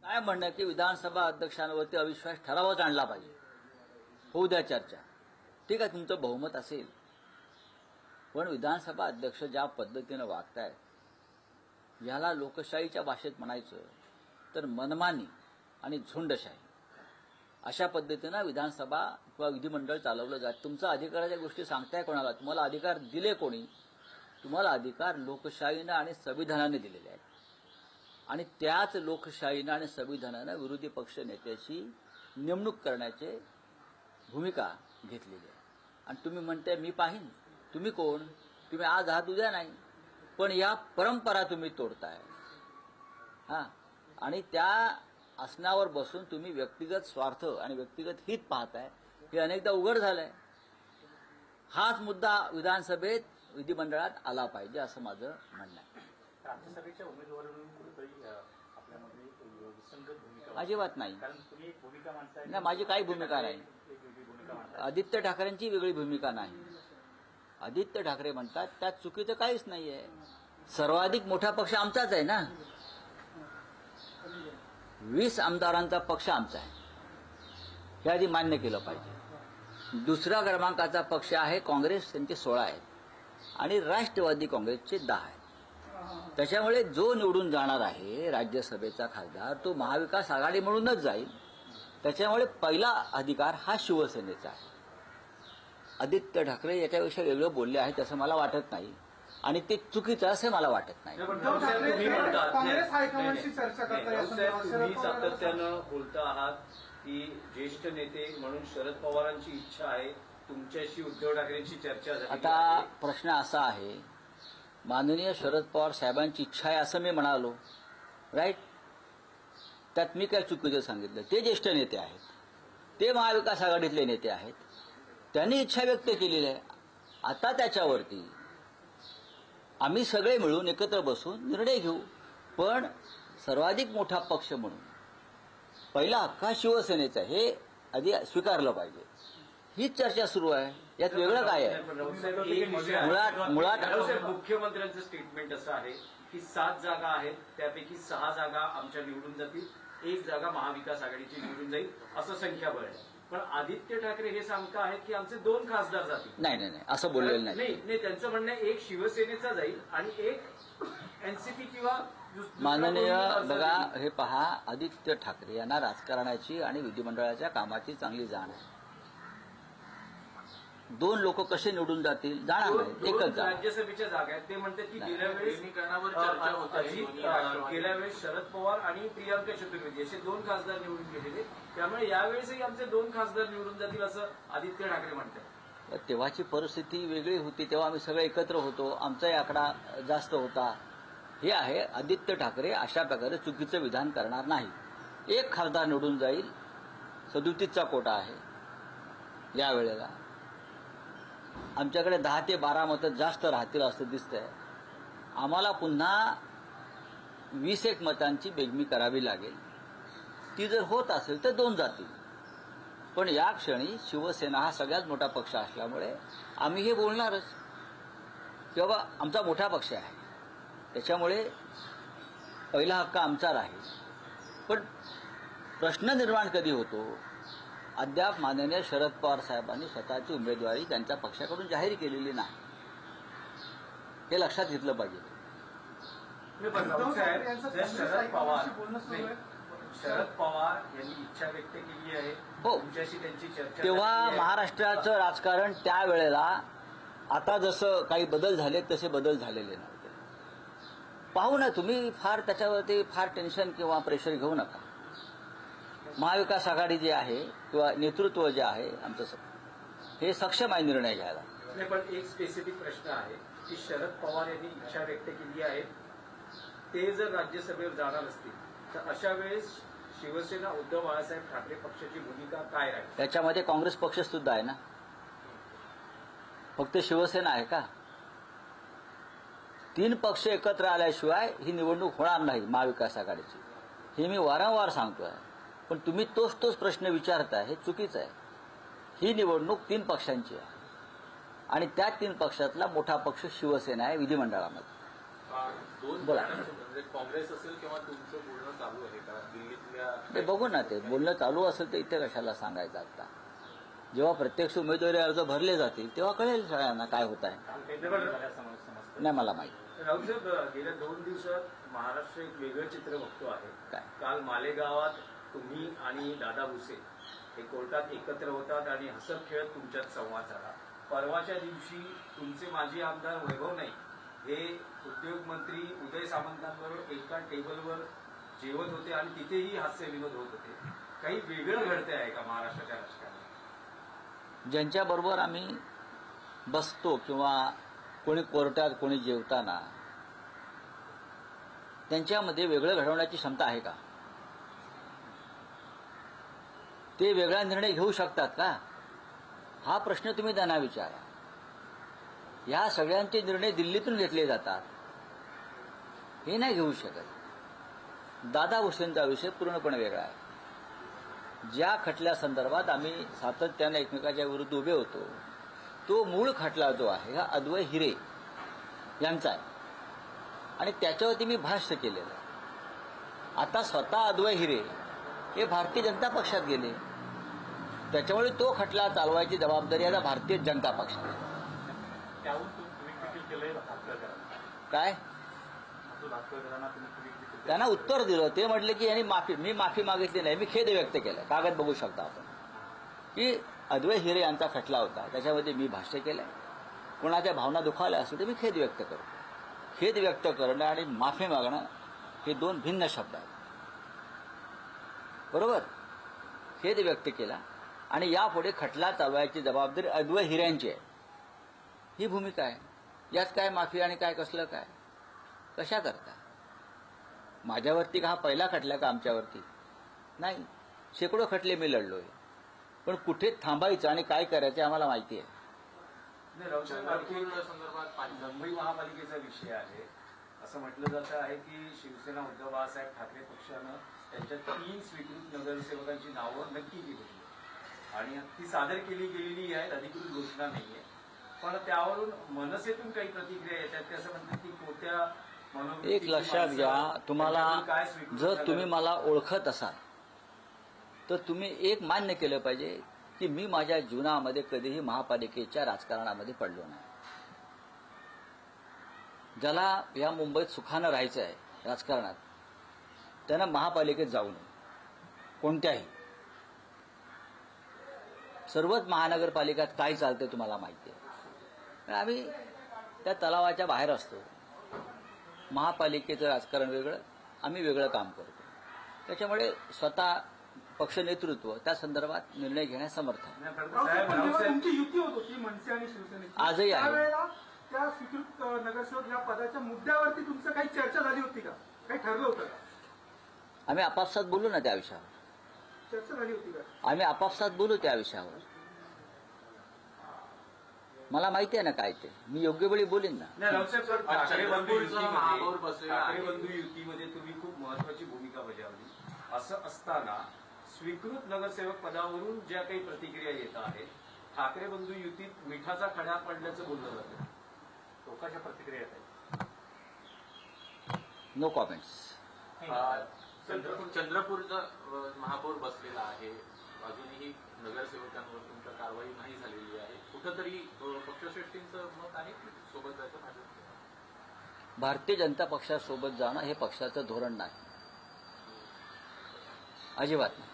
काय म्हणणं की विधानसभा अध्यक्षांवरती अविश्वास ठरावच आणला पाहिजे, होऊ द्या चर्चा. ठीक आहे, तुमचं बहुमत असेल, पण विधानसभा अध्यक्ष ज्या पद्धतीनं वागतायत याला लोकशाहीच्या भाषेत म्हणायचं तर मनमानी आणि झुंडशाही, अशा पद्धतीनं विधानसभा किंवा विधिमंडळ चालवलं जात. तुमचा अधिकाराच्या गोष्टी सांगताय कोणाला? तुम्हाला अधिकार दिले कोणी? तुम्हाला अधिकार लोकशाहीनं आणि संविधानाने दिलेले आहेत, आणि त्याच लोकशाहीनं आणि संविधानानं विरोधी पक्ष नेत्याची नेमणूक करण्याची भूमिका घेतलेली आहे. आणि तुम्ही म्हणताय मी पाहीन. तुम्ही कोण? तुम्ही आज आहात, उद्या नाही. पण या परंपरा तुम्ही तोडताय. आणि त्या आसनावर बसून तुम्ही व्यक्तिगत स्वार्थ आणि व्यक्तिगत हित पाहताय, हे अनेकदा उघड झालंय. हाच मुद्दा विधानसभेत विधिमंडळात आला पाहिजे, असं माझं म्हणणं आहे. राज्यसभेच्या उमेदवारांकडून कुठेतरी आपल्यामध्ये विसंगत भूमिका अजिबात नाही. कारण तुम्ही एक भूमिका मांडताय. नाही, माझी काही भूमिका नाही. भूमिका मांडताय. आदित्य ठाकरेंची वेगळी भूमिका नाही. आदित्य ठाकरे म्हणतात त्यात चुकीचं काहीच नाहीये. सर्वाधिक मोठा पक्ष आमचाच आहे ना. 20 आमदारांचा पक्ष आमचा आहे, हे आधी मान्य केलं पाहिजे. दुसऱ्या क्रमांकाचा पक्ष आहे काँग्रेस, त्यांचे 16 आहेत, आणि राष्ट्रवादी काँग्रेसचे 10 आहेत. त्याच्यामुळे जो निवडून जाणार आहे राज्यसभेचा खासदार, तो महाविकास आघाडी म्हणूनच जाईल. त्याच्यामुळे पहिला अधिकार हा शिवसेनेचा आहे. आदित्य ठाकरे याच्याविषयी वेगळं बोलले आहेत असं मला वाटत नाही, आणि ते चुकीचं असं मला वाटत नाही. काँग्रेस हायकमांडशी चर्चा तुम्ही सातत्यानं बोलता आहात की ज्येष्ठ नेते म्हणून शरद पवारांची इच्छा आहे तुमच्याशी उद्धव ठाकरेंची चर्चा झाली. आता प्रश्न असा आहे, माननीय शरद पवार साहेबांची इच्छा आहे असं मी म्हणालो, राईट? त्यात मी काय चुकीचं सांगितलं? ते ज्येष्ठ नेते आहेत, ते महाविकास आघाडीतले नेते आहेत, त्यांनी इच्छा व्यक्त केलेली आहे. आता त्याच्यावरती आम्ही सगळे मिळून एकत्र बसून निर्णय घेऊ. पण सर्वाधिक मोठा पक्ष म्हणून पहिला हक्क हा शिवसेनेचा, हे आधी स्वीकारलं पाहिजे. हीच चर्चा सुरू आहे, यात वेगळं काय आहे? मुळात मुख्यमंत्र्यांचं स्टेटमेंट असं आहे की 7 जागा आहेत, त्यापैकी 6 जागा आमच्या निवडून जातील, 1 जागा महाविकास आघाडीची निवडून जाईल, असं संख्याबळ आहे. पण आदित्य ठाकरे हे सांगता आहेत की आमचे 2 खासदार जातील. नाही, असं बोललेलं नाही. नाही, त्यांचं म्हणणं आहे एक शिवसेनेचा जाईल आणि एक एनसीपी किंवा माननीय बघा, हे पहा, आदित्य ठाकरे यांना राजकारणाची आणि विधिमंडळाच्या कामाची चांगली जाण आहे. 2 लोक कसे निवडून जातील? जाणार नाही, एकच जाणार. राज्यसभेच्या जागा आहेत. ते म्हणतात की गेल्या वेळेस शरद पवार आणि प्रियांका चतुर्वेदी असे 2 खासदार निवडून गेलेले, त्यामुळे यावेळेसही आमचे 2 खासदार निवडून जातील असं आदित्य ठाकरे म्हणतात. तेव्हाची परिस्थिती वेगळी होती, तेव्हा आम्ही सगळे एकत्र होतो, आमचाही आकडा जास्त होता. हे आहे, आदित्य ठाकरे अशा प्रकारे चुकीचं विधान करणार नाही. 1 खासदार निवडून जाईल, 37चा कोटा आहे यावेळेला. आमच्याकडे 10 ते 12 मतं जास्त राहतील असं दिसतंय. आम्हाला पुन्हा 20 मतांची बेगमी करावी लागेल. ती जर होत असेल तर 2 जातील. पण या क्षणी शिवसेना हा सगळ्यात मोठा पक्ष असल्यामुळे आम्ही हे बोलणारच की बाबा आमचा मोठा पक्ष आहे, त्याच्यामुळे पहिला हक्क आमचा राहील. पण प्रश्न निर्माण कधी होतो? अद्याप माननीय शरद पवार साहेबांनी स्वतःची उमेदवारी त्यांच्या पक्षाकडून जाहीर केलेली नाही, हे लक्षात घेतलं पाहिजे. शरद पवार यांनी इच्छा व्यक्त केली आहे, हो, तुमच्याशी त्यांची चर्चा. तेव्हा महाराष्ट्राचं राजकारण त्यावेळेला आता जसं काही बदल झाले तसे बदल झालेले नव्हते. पाहू ना, तुम्ही फार त्याच्यावरती फार टेन्शन किंवा प्रेशर घेऊ नका. महाविकास आघाडी जी आहे किंवा नेतृत्व जे आहे आमचं, हे सक्षम आहे निर्णय घ्यायला. नाही, पण एक स्पेसिफिक प्रश्न आहे की शरद पवार यांनी इच्छा व्यक्त केली आहे, ते जर राज्यसभेवर जाणार असतील तर अशा वेळेस शिवसेना उद्धव बाळासाहेब ठाकरे पक्षाची भूमिका काय राहील? त्याच्यामध्ये काँग्रेस पक्ष सुद्धा आहे ना, फक्त शिवसेना आहे का? 3 पक्ष एकत्र आल्याशिवाय ही निवडणूक होणार नाही महाविकास आघाडीची, हे मी वारंवार सांगतोय. पण तुम्ही तोच प्रश्न विचारताय, हे चुकीचं आहे. ही निवडणूक 3 पक्षांची आहे, आणि त्या 3 पक्षातला मोठा पक्ष शिवसेना आहे विधिमंडळामध्ये. दोन बोला. म्हणजे काँग्रेस असेल किंवा तुमचं बोलणं चालू आहे का दिल्लीतल्या ते बघू ना, ते बोलणं चालू असेल तर इथे कशाला सांगायचं आता. जेव्हा प्रत्यक्ष उमेदवारी अर्ज भरले जातील तेव्हा कळेल सगळ्यांना काय होत आहे. समजतं. नाही मला माहिती. राहुल साहेब, गेल्या 2 दिवसात महाराष्ट्र एक वेगळं चित्र बघतो आहे. काय? काल मालेगावात तुम्ही आणि दादा भुसे हे कोर्टात एकत्र होतात आणि हसत खेळत तुमच्यात संवाद झाला. परवाच्या दिवशी तुमचे माजी आमदार वैभव नाईक हे उद्योग मंत्री उदय सामंतांबरोबर एका टेबलवर जेवत होते आणि तिथेही हास्य विनोद होत होते. काही वेगळं घडतंय आहे का महाराष्ट्राच्या राजकारणात? ज्यांच्याबरोबर आम्ही बसतो किंवा कोणी कोर्टात कोणी जेवताना त्यांच्यामध्ये वेगळं घडवण्याची क्षमता आहे का? ते वेगळा निर्णय घेऊ शकतात का? हा प्रश्न तुम्ही त्यांना विचारा. या सगळ्यांचे निर्णय दिल्लीतून घेतले जातात, हे नाही घेऊ शकत. दादा भुसेंचा विषय पूर्णपणे वेगळा आहे. ज्या खटल्यासंदर्भात आम्ही सातत्याने एकमेकाच्या विरुद्ध उभे होतो तो मूळ खटला जो आहे हा अद्वै हिरे यांचा आहे आणि त्याच्यावरती मी भाष्य केलेलं आहे. आता स्वतः अद्वै हिरे हे भारतीय जनता पक्षात गेले, त्याच्यामुळे तो खटला चालवायची जबाबदारी आता भारतीय जनता पक्षाची. त्याहून तुम्ही ट्विट केलंय भापकरांना. काय भापकरांना तुम्ही ट्विट केलं. त्यांना उत्तर दिलं. ते म्हटले की यांनी मी माफी मागितली नाही, मी खेद व्यक्त केला. कागद बघू शकता आपण की अद्वै हिरे यांचा खटला होता, त्याच्यामध्ये मी भाष्य केलंय. कोणाच्या भावना दुखावल्या असतील तर मी खेद व्यक्त करतो. खेद व्यक्त करणं आणि माफी मागणं हे 2 भिन्न शब्द आहेत. बरोबर? खेद व्यक्त केला आणि यापुढे खटला चालवायची जबाबदारी अद्वै हिऱ्यांची आहे, ही भूमिका आहे. यात काय माफी आणि काय कसलं काय कशा करता? माझ्यावरती का हा पहिला खटला का आमच्यावरती? नाही, शेकडो खटले मी लढलोय. पण कुठे थांबायचं आणि काय करायचं आम्हाला माहिती आहे. नाही, राऊत साहेब, आणखी एक संदर्भात मुंबई महापालिकेचा विषय आहे. असं म्हटलं जातं आहे की शिवसेना उद्धव बाळासाहेब ठाकरे पक्षानं त्यांच्या 3 स्वीकृत नगरसेवकांची नावं नक्की केली आणि ती सादर केली गेलेली आहेत, अधिकृत घोषणा नाहीये. पण त्यावरून मनसेतून काही प्रतिक्रिया येतात ते असं म्हणतात की कोणत्या एक लक्षात घ्या, तुम्हाला काय स्वीकृत जर झालं? तुम्ही मला ओळखत असाल तर तुम्ही एक मान्य केलं पाहिजे की मी माझ्या जीवनामध्ये कधीही महापालिकेच्या राजकारणामध्ये पडलो नाही. ज्याला या मुंबईत सुखानं राहायचं आहे राजकारणात त्यानं महापालिकेत जाऊ नये. कोणत्याही सर्वच महानगरपालिकात काय चालते तुम्हाला माहिती आहे. आम्ही त्या तलावाच्या बाहेर असतो. महापालिकेचं राजकारण वेगळं, आम्ही वेगळं काम करतो. त्याच्यामुळे स्वतः पक्ष नेतृत्व त्या संदर्भात निर्णय घेण्यास समर्थ आहे. नाही, पण राऊत साहेब, साहेब, पण राऊत जेव्हा साहेब, तुमची युती होत होती मनसे आणि शिवसेनेची आजही आहे. त्यावेळेला त्या स्वीकृत नगरसेवक या पदाच्या मुद्द्यावरती तुमचं काही चर्चा झाली होती का? काही ठरलं होतं का? आम्ही आपापसात बोलू ना त्या विषयावर. चर्चा झाली होती का? आम्ही आपापसात बोलू त्या विषयावर. मला माहिती आहे ना काय ते, मी योग्य वेळी बोलीन ना. नाही, राऊत साहेब, पण ठाकरे बंधू चंद्रपूरचा महापौर बसलेला आहे. ठाकरे बंधू युतीमध्ये तुम्ही खूप महत्वाची भूमिका बजावली. असं असताना स्वीकृत नगरसेवक पदावरून ज्या काही प्रतिक्रिया येत आहेत, ठाकरे बंधू युतीत मिठाचा खडा पडल्याचं बोललं जातं. लोकांच्या प्रतिक्रिया येत आहेत. No comments. चंद्रपूरचा महापौर बसलेला आहे. अजूनही नगरसेवकांवर तुमच्या कारवाई नाही झालेली आहे. कुठंतरी पक्षश्रेष्ठींचं मत आहे की सोबत जायचं भाजप? भारतीय जनता पक्षासोबत जाणं हे पक्षाचं धोरण नाही, अजिबात नाही.